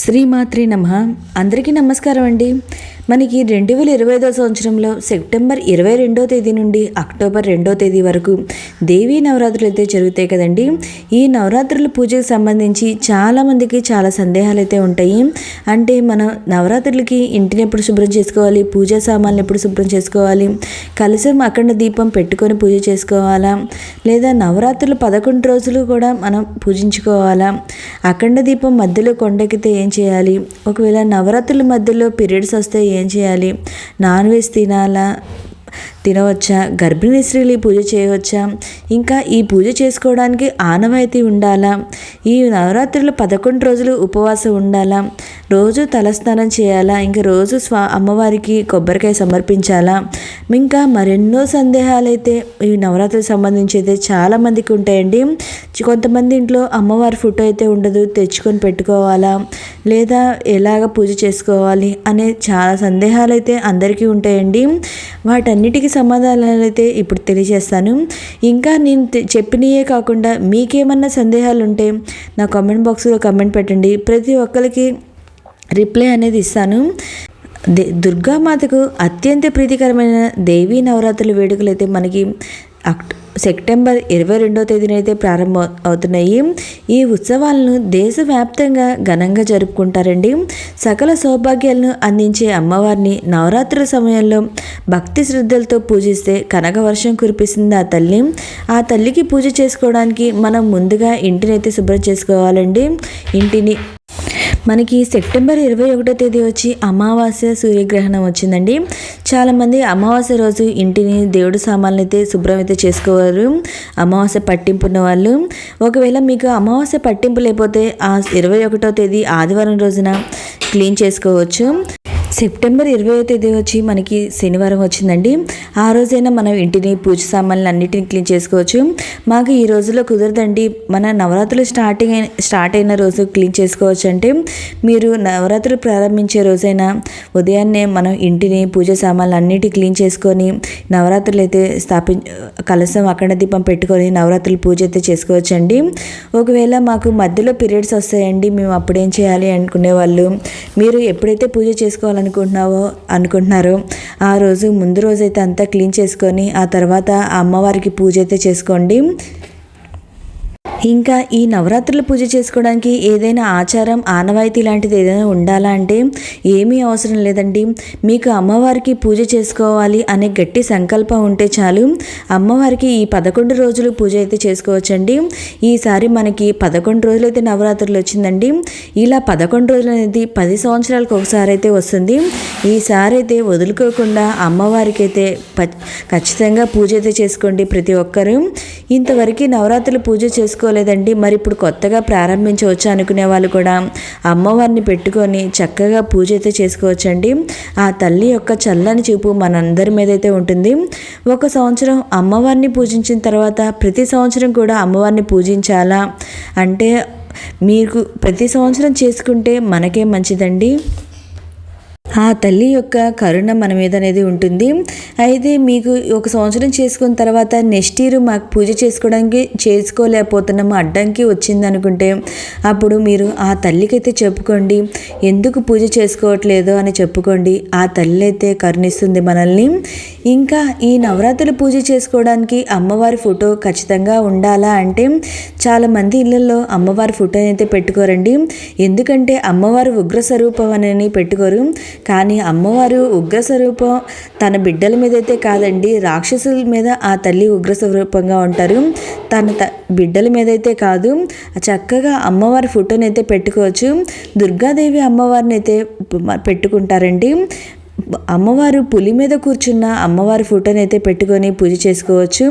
శ్రీమాత్రి నమః. అందరికీ నమస్కారం అండి. మనకి 2025 సంవత్సరంలో సెప్టెంబర్ 22వ తేదీ నుండి అక్టోబర్ 2వ తేదీ వరకు దేవీ నవరాత్రులు అయితే జరుగుతాయి కదండి. ఈ నవరాత్రుల పూజకు సంబంధించి చాలామందికి చాలా సందేహాలు అయితే ఉంటాయి. అంటే మనం నవరాత్రులకి ఇంటిని ఎప్పుడు శుభ్రం చేసుకోవాలి, పూజా సామాన్లు ఎప్పుడు శుభ్రం చేసుకోవాలి, కలశం అఖండ దీపం పెట్టుకొని పూజ చేసుకోవాలా, లేదా నవరాత్రులు 11 రోజులు కూడా మనం పూజించుకోవాలా, అఖండ దీపం మధ్యలో కొండెక్కితే ఏం చేయాలి, ఒకవేళ నవరాత్రుల మధ్యలో పీరియడ్స్ వస్తే ఏం చేయాలి, నాన్ వెజ్ తినవచ్చా, గర్భిణీ స్త్రీలు పూజ చేయవచ్చా, ఇంకా ఈ పూజ చేసుకోవడానికి ఆనవాయితీ ఉండాలా, ఈ నవరాత్రులు 11 రోజులు ఉపవాసం ఉండాలా, రోజు తలస్నానం చేయాలా, ఇంకా రోజు అమ్మవారికి కొబ్బరికాయ సమర్పించాలా, ఇంకా మరెన్నో సందేహాలు అయితే ఈ నవరాత్రికి సంబంధించి అయితే చాలామందికి ఉంటాయండి. కొంతమంది ఇంట్లో అమ్మవారి ఫోటో అయితే ఉండదు, తెచ్చుకొని పెట్టుకోవాలా, లేదా ఎలాగ పూజ చేసుకోవాలి అనే చాలా సందేహాలు అయితే అందరికీ ఉంటాయండి. వాటన్నిటికీ సమాధానాలు అయితే ఇప్పుడు తెలియజేస్తాను. ఇంకా నేను చెప్పినయే కాకుండా మీకేమన్నా సందేహాలు ఉంటే నా కామెంట్ బాక్స్లో కామెంట్ పెట్టండి. ప్రతి ఒక్కరికి రిప్లై అనేది ఇస్తాను. దుర్గామాతకు అత్యంత ప్రీతికరమైన దేవీ నవరాత్రుల వేడుకలు అయితే మనకి సెప్టెంబర్ 22వ తేదీన అయితే ప్రారంభం అవుతున్నాయి. ఈ ఉత్సవాలను దేశవ్యాప్తంగా ఘనంగా జరుపుకుంటారండి. సకల సౌభాగ్యాలను అందించే అమ్మవారిని నవరాత్రుల సమయంలో భక్తి శ్రద్ధలతో పూజిస్తే కనక వర్షం కురిపిస్తుంది ఆ తల్లి. ఆ తల్లికి పూజ చేసుకోవడానికి మనం ముందుగా ఇంటిని అయితే శుభ్రం చేసుకోవాలండి. ఇంటిని మనకి సెప్టెంబర్ 21వ తేదీ వచ్చి అమావాస్య సూర్యగ్రహణం వచ్చిందండి. చాలామంది అమావాస్య రోజు ఇంటిని దేవుడి సామాన్లు అయితే శుభ్రం అయితే చేసుకోవారు, అమావాస్య పట్టింపు ఉన్న వాళ్ళు. ఒకవేళ మీకు అమావాస్య పట్టింపు లేకపోతే ఆ 21వ తేదీ ఆదివారం రోజున క్లీన్ చేసుకోవచ్చు. సెప్టెంబర్ 20వ తేదీ వచ్చి మనకి శనివారం వచ్చిందండి. ఆ రోజైనా మనం ఇంటిని పూజ సామాన్లు అన్నిటిని క్లీన్ చేసుకోవచ్చు. మాకు ఈ రోజులో కుదరదండి, మన నవరాత్రులు స్టార్ట్ అయిన రోజు క్లీన్ చేసుకోవచ్చు అంటే మీరు నవరాత్రులు ప్రారంభించే రోజైనా ఉదయాన్నే మనం ఇంటిని పూజ సామాన్లు అన్నిటి క్లీన్ చేసుకొని నవరాత్రులు అయితే కలశం అఖండ దీపం పెట్టుకొని నవరాత్రులు పూజ అయితే చేసుకోవచ్చండి. ఒకవేళ మాకు మధ్యలో పీరియడ్స్ వస్తాయండి, మేము అప్పుడేం చేయాలి అనుకునే వాళ్ళు, మీరు ఎప్పుడైతే పూజ అనుకుంటున్నారో ఆ రోజు ముందు రోజైతే అంతా క్లీన్ చేసుకొని ఆ తర్వాత అమ్మవారికి పూజ అయితే చేసుకోండి. ఇంకా ఈ నవరాత్రుల పూజ చేసుకోవడానికి ఏదైనా ఆచారం ఆనవాయితీ లాంటిది ఏదైనా ఉండాలా అంటే ఏమీ అవసరం లేదండి. మీకు అమ్మవారికి పూజ చేసుకోవాలి అనే గట్టి సంకల్పం ఉంటే చాలు, అమ్మవారికి ఈ 11 రోజులు పూజ అయితే చేసుకోవచ్చండి. ఈసారి మనకి 11 రోజులు అయితే నవరాత్రులు వచ్చిందండి. ఇలా 11 రోజులు అనేది 10 సంవత్సరాలకు ఒకసారి అయితే వస్తుంది. ఈసారి అయితే వదులుకోకుండా అమ్మవారికి అయితే ఖచ్చితంగా పూజ అయితే చేసుకోండి ప్రతి ఒక్కరూ. ఇంతవరకు నవరాత్రులు పూజ చేసుకోలేదండి, మరి ఇప్పుడు కొత్తగా ప్రారంభించవచ్చు అనుకునే వాళ్ళు కూడా అమ్మవారిని పెట్టుకొని చక్కగా పూజ అయితే చేసుకోవచ్చండి. ఆ తల్లి యొక్క చల్లని చూపు మనందరి మీద అయితే ఉంటుంది. ఒక సంవత్సరం అమ్మవారిని పూజించిన తర్వాత ప్రతి సంవత్సరం కూడా అమ్మవారిని పూజించాలా అంటే మీకు ప్రతి సంవత్సరం చేసుకుంటే మనకే మంచిదండి. ఆ తల్లి యొక్క కరుణ మన మీద అనేది ఉంటుంది. అయితే మీకు ఒక సంవత్సరం చేసుకున్న తర్వాత నెక్స్ట్ ఇయర్ మాకు పూజ చేసుకోలేకపోతున్నాము, అడ్డంకి వచ్చింది అనుకుంటే అప్పుడు మీరు ఆ తల్లికి అయితే చెప్పుకోండి, ఎందుకు పూజ చేసుకోవట్లేదో అని చెప్పుకోండి. ఆ తల్లి అయితే కరుణిస్తుంది మనల్ని. ఇంకా ఈ నవరాత్రులు పూజ చేసుకోవడానికి అమ్మవారి ఫోటో ఖచ్చితంగా ఉండాలా అంటే చాలామంది ఇళ్ళల్లో అమ్మవారి ఫోటో అయితే పెట్టుకోరండి. ఎందుకంటే అమ్మవారు ఉగ్ర స్వరూపం అని పెట్టుకోరు. కానీ అమ్మవారు ఉగ్ర స్వరూపం తన బిడ్డల మీద అయితే కాదండి, రాక్షసుల మీద ఆ తల్లి ఉగ్ర స్వరూపంగా ఉంటారు. తన బిడ్డల మీద అయితే కాదు. చక్కగా అమ్మవారి ఫోటోని అయితే పెట్టుకోవచ్చు. దుర్గాదేవి అమ్మవారిని అయితే పెట్టుకుంటారండి. అమ్మవారు పులి మీద కూర్చున్న అమ్మవారి ఫోటోని అయితే పెట్టుకొని పూజ చేసుకోవచ్చు.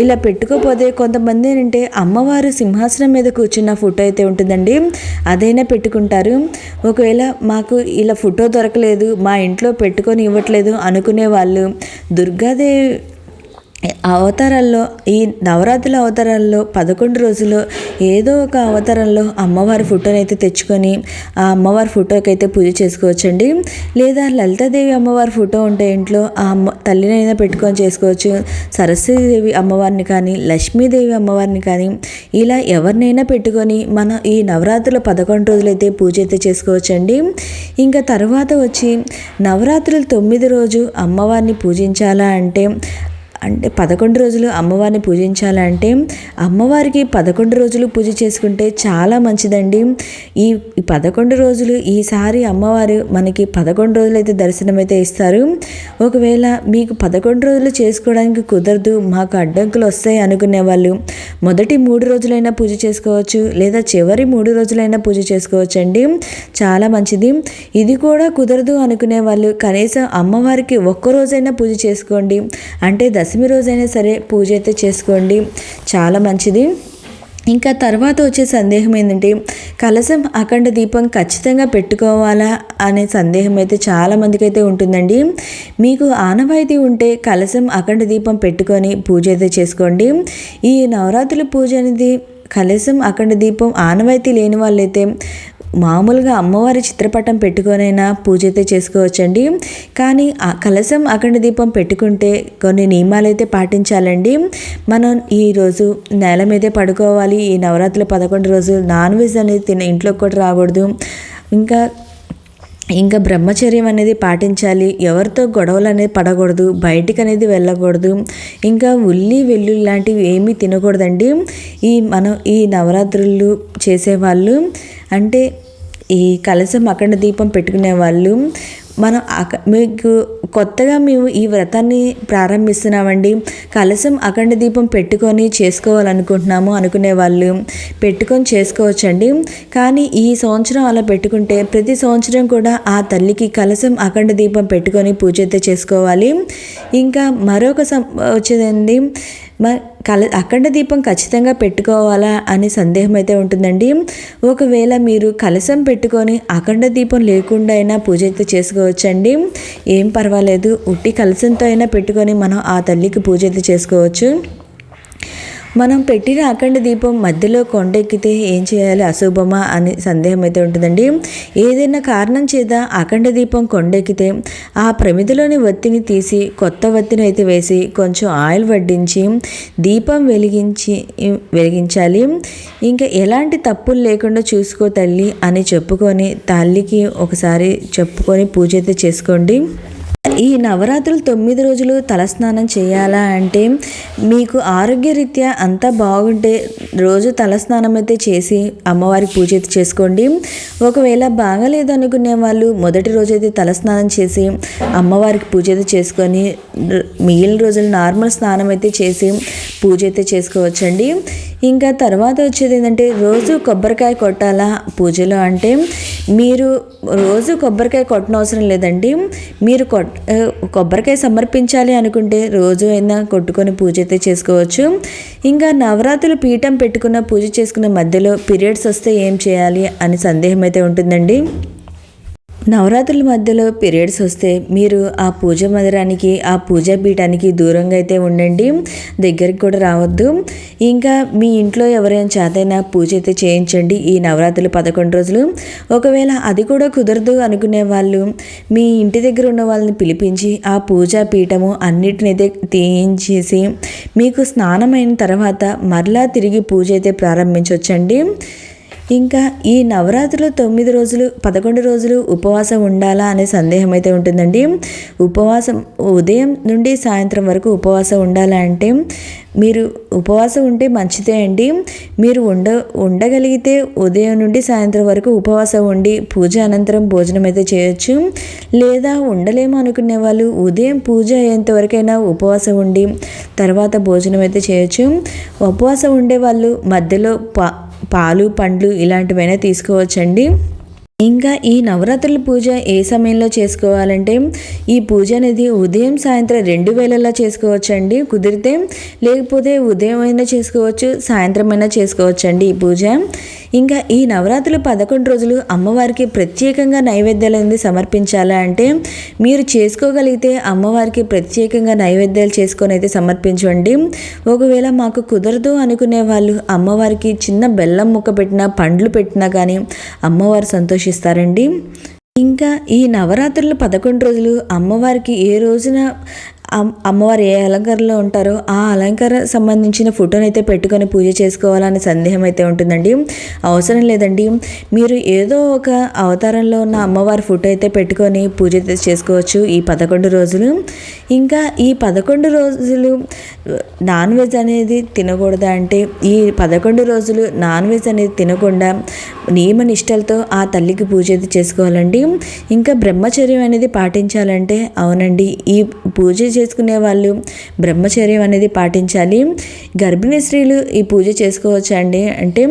ఇలా పెట్టుకోకపోతే కొంతమంది ఏంటంటే అమ్మవారు సింహాసనం మీద కూర్చున్న ఫోటో అయితే ఉంటుందండి, అదైనా పెట్టుకుంటారు. ఒకవేళ మాకు ఇలా ఫోటో దొరకలేదు, మా ఇంట్లో పెట్టుకొని ఇవ్వట్లేదు అనుకునే వాళ్ళు అవతారాల్లో ఈ నవరాత్రుల అవతారాల్లో 11 రోజుల్లో ఏదో ఒక అవతారంలో అమ్మవారి ఫోటోని అయితే తెచ్చుకొని ఆ అమ్మవారి ఫోటోకి అయితే పూజ చేసుకోవచ్చండి. లేదా లలితాదేవి అమ్మవారి ఫోటో ఉంటే ఇంట్లో ఆ అమ్మ తల్లినైనా పెట్టుకొని చేసుకోవచ్చు. సరస్వతీదేవి అమ్మవారిని కానీ లక్ష్మీదేవి అమ్మవారిని కానీ ఇలా ఎవరినైనా పెట్టుకొని మనం ఈ నవరాత్రుల 11 రోజులైతే పూజ అయితే చేసుకోవచ్చండి. ఇంకా తర్వాత వచ్చి నవరాత్రులు 9 రోజు అమ్మవారిని పూజించాలా అంటే 11 రోజులు అమ్మవారిని పూజించాలంటే అమ్మవారికి 11 రోజులు పూజ చేసుకుంటే చాలా మంచిదండి. ఈ 11 రోజులు ఈసారి అమ్మవారు మనకి 11 రోజులు అయితే దర్శనం అయితే ఇస్తారు. ఒకవేళ మీకు 11 రోజులు చేసుకోవడానికి కుదరదు, మాకు అడ్డంకులు వస్తాయి అనుకునే వాళ్ళు మొదటి 3 రోజులైనా పూజ చేసుకోవచ్చు, లేదా చివరి 3 రోజులైనా పూజ చేసుకోవచ్చు అండి. చాలా మంచిది. ఇది కూడా కుదరదు అనుకునే వాళ్ళు కనీసం అమ్మవారికి ఒక్కరోజైనా పూజ చేసుకోండి. అంటే దశమి రోజైనా సరే పూజ అయితే చేసుకోండి, చాలా మంచిది. ఇంకా తర్వాత వచ్చే సందేహం ఏంటంటే కలశం అఖండ దీపం ఖచ్చితంగా పెట్టుకోవాలా అనే సందేహం అయితే చాలామందికి అయితే ఉంటుందండి. మీకు ఆనవాయితీ ఉంటే కలశం అఖండ దీపం పెట్టుకొని పూజ అయితే చేసుకోండి. ఈ నవరాత్రుల పూజ అనేది కలశం అఖండ దీపం ఆనవాయితీ లేని వాళ్ళైతే మామూలుగా అమ్మవారి చిత్రపటం పెట్టుకొనైనా పూజ అయితే చేసుకోవచ్చండి. కానీ ఆ కలశం అఖండ దీపం పెట్టుకుంటే కొన్ని నియమాలు అయితే పాటించాలండి. మనం ఈరోజు నేల మీదే పడుకోవాలి. ఈ నవరాత్రుల 11 రోజులు నాన్ వెజ్ అనేది ఇంట్లోకి కూడా రాకూడదు. ఇంకా బ్రహ్మచర్యం అనేది పాటించాలి. ఎవరితో గొడవలు అనేది పడకూడదు, బయటికి అనేది వెళ్ళకూడదు. ఇంకా ఉల్లి వెల్లుల్లి లాంటివి ఏమీ తినకూడదండి. మనం ఈ నవరాత్రులు చేసేవాళ్ళు అంటే ఈ కలశం అఖండ దీపం పెట్టుకునే వాళ్ళు మనం మీకు కొత్తగా మేము ఈ వ్రతాన్ని ప్రారంభిస్తున్నామండి, కలశం అఖండ దీపం పెట్టుకొని చేసుకోవాలనుకుంటున్నాము అనుకునే వాళ్ళు పెట్టుకొని చేసుకోవచ్చండి. కానీ ఈ సంవత్సరం అలా పెట్టుకుంటే ప్రతి సంవత్సరం కూడా ఆ తల్లికి కలశం అఖండ దీపం పెట్టుకొని పూజ అయితే చేసుకోవాలి. ఇంకా మరొక వచ్చేదండి అఖండ దీపం ఖచ్చితంగా పెట్టుకోవాలా అనే సందేహం అయితే ఉంటుందండి. ఒకవేళ మీరు కలశం పెట్టుకొని అఖండ దీపం లేకుండా అయినా పూజ అయితే చేసుకోవచ్చండి, ఏం పర్వాలేదు. ఉట్టి కలశంతో అయినా పెట్టుకొని మనం ఆ తల్లికి పూజ అయితే చేసుకోవచ్చు. మనం పెట్టిన అఖండ దీపం మధ్యలో కొండెక్కితే ఏం చేయాలి, అశుభమా అని సందేహం అయితే ఉంటుందండి. ఏదైనా కారణం చేత అఖండ దీపం కొండెక్కితే ఆ ప్రమిదలోని వత్తిని తీసి కొత్త వత్తిని అయితే వేసి కొంచెం ఆయిల్ వడ్డించి దీపం వెలిగించాలి. ఇంకా ఎలాంటి తప్పులు లేకుండా చూసుకో తల్లి అని చెప్పుకొని తల్లికి ఒకసారి చెప్పుకొని పూజ అయితే చేసుకోండి. ఈ నవరాత్రులు 9 రోజులు తలస్నానం చేయాలా అంటే మీకు ఆరోగ్యరీత్యా అంతా బాగుంటే రోజు తలస్నానం అయితే చేసి అమ్మవారికి పూజ అయితే చేసుకోండి. ఒకవేళ బాగలేదు అనుకునే వాళ్ళు మొదటి రోజైతే తలస్నానం చేసి అమ్మవారికి పూజ అయితే చేసుకొని మిగిలిన రోజులు నార్మల్ స్నానం అయితే చేసి పూజ అయితే చేసుకోవచ్చండి. ఇంకా తర్వాత వచ్చేది ఏంటంటే రోజు కొబ్బరికాయ కొట్టాలా పూజలో అంటే మీరు రోజు కొబ్బరికాయ కొట్టనవసరం లేదండి. మీరు కొబ్బరికాయ సమర్పించాలి అనుకుంటే రోజు అయినా కొట్టుకొని పూజ అయితే చేసుకోవచ్చు. ఇంకా నవరాత్రులు పీఠం పెట్టుకున్న పూజ చేసుకున్న మధ్యలో పీరియడ్స్ వస్తే ఏం చేయాలి అని సందేహం అయితే ఉంటుందండి. నవరాత్రుల మధ్యలో పీరియడ్స్ వస్తే మీరు ఆ పూజ మందిరానికి ఆ పూజా పీఠానికి దూరంగా అయితే ఉండండి, దగ్గరికి కూడా రావద్దు. ఇంకా మీ ఇంట్లో ఎవరైనా చేతైనా పూజ అయితే చేయించండి ఈ నవరాత్రులు 11 రోజులు. ఒకవేళ అది కూడా కుదరదు అనుకునే వాళ్ళు మీ ఇంటి దగ్గర ఉన్న వాళ్ళని పిలిపించి ఆ పూజా పీఠము అన్నిటిని అయితే తీయించేసి మీకు స్నానమైన తర్వాత మరలా తిరిగి పూజ అయితే ప్రారంభించవచ్చండి. ఇంకా ఈ నవరాత్రులు 9 రోజులు 11 రోజులు ఉపవాసం ఉండాలా అనే సందేహం అయితే ఉంటుందండి. ఉపవాసం ఉదయం నుండి సాయంత్రం వరకు ఉపవాసం ఉండాలా అంటే మీరు ఉపవాసం ఉంటే మంచిదే అండి. మీరు ఉండగలిగితే ఉదయం నుండి సాయంత్రం వరకు ఉపవాసం ఉండి పూజ అనంతరం భోజనం అయితే చేయొచ్చు. లేదా ఉండలేము అనుకునే వాళ్ళు ఉదయం పూజ అయ్యేంత వరకైనా ఉపవాసం ఉండి తర్వాత భోజనం అయితే చేయొచ్చు. ఉపవాసం ఉండే వాళ్ళు మధ్యలో పాలు పండ్లు ఇలాంటివైనా తీసుకోవచ్చండి. ఇంకా ఈ నవరాత్రుల పూజ ఏ సమయంలో చేసుకోవాలంటే ఈ పూజ అనేది ఉదయం సాయంత్రం 2 వేళలా చేసుకోవచ్చండి కుదిరితే, లేకపోతే ఉదయం అయినా చేసుకోవచ్చు సాయంత్రం అయినా చేసుకోవచ్చండి ఈ పూజ. ఇంకా ఈ నవరాత్రులు 11 రోజులు అమ్మవారికి ప్రత్యేకంగా నైవేద్యాలు అనేది సమర్పించాలా అంటే మీరు చేసుకోగలిగితే అమ్మవారికి ప్రత్యేకంగా నైవేద్యాలు చేసుకొని అయితే సమర్పించండి. ఒకవేళ మాకు కుదరదు అనుకునే వాళ్ళు అమ్మవారికి చిన్న బెల్లం ముక్క పెట్టినా పండ్లు పెట్టినా కానీ అమ్మవారు సంతోషిస్తారండి. ఇంకా ఈ నవరాత్రులు 11 రోజులు అమ్మవారికి ఏ రోజున అమ్మవారు ఏ అలంకారంలో ఉంటారో ఆ అలంకార సంబంధించిన ఫోటోని అయితే పెట్టుకొని పూజ చేసుకోవాలనే సందేహం అయితే ఉంటుందండి. అవసరం లేదండి, మీరు ఏదో ఒక అవతారంలో ఉన్న అమ్మవారి ఫోటో అయితే పెట్టుకొని పూజ చేసుకోవచ్చు ఈ 11 రోజులు. ఇంకా ఈ 11 రోజులు నాన్ వెజ్ అనేది తినకూడదా అంటే ఈ 11 రోజులు నాన్ వెజ్ అనేది తినకుండా నియమ నిష్టలతో ఆ తల్లికి పూజ అయితే చేసుకోవాలండి. ఇంకా బ్రహ్మచర్యం అనేది పాటించాలంటే అవునండి, ఈ పూజ చేసుకునే వాళ్ళు బ్రహ్మచర్యం అనేది పాటించాలి. గర్భిణీ స్త్రీలు ఈ పూజ చేసుకోవచ్చు అండి. అంటే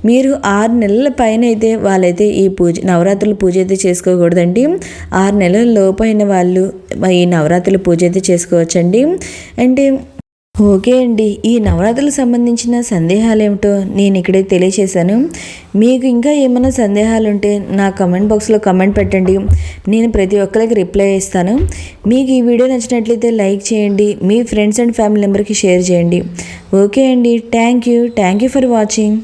మీరు 6 నెలల పైన అయితే వాళ్ళైతే ఈ నవరాత్రుల పూజ అయితే చేసుకోకూడదండి. 6 నెలల లోపైన వాళ్ళు ఈ నవరాత్రుల పూజ అయితే చేసుకోవచ్చండి. అంటే ఓకే అండి, ఈ నవరాత్రులకు సంబంధించిన సందేహాలు ఏమిటో నేను ఇక్కడే తెలియచేశాను. మీకు ఇంకా ఏమైనా సందేహాలు ఉంటే నా కమెంట్ బాక్స్లో కమెంట్ పెట్టండి, నేను ప్రతి ఒక్కరికి రిప్లై ఇస్తాను. మీకు ఈ వీడియో నచ్చినట్లయితే లైక్ చేయండి, మీ ఫ్రెండ్స్ అండ్ ఫ్యామిలీ మెంబర్కి షేర్ చేయండి. ఓకే అండి, థ్యాంక్ యూ ఫర్ వాచింగ్.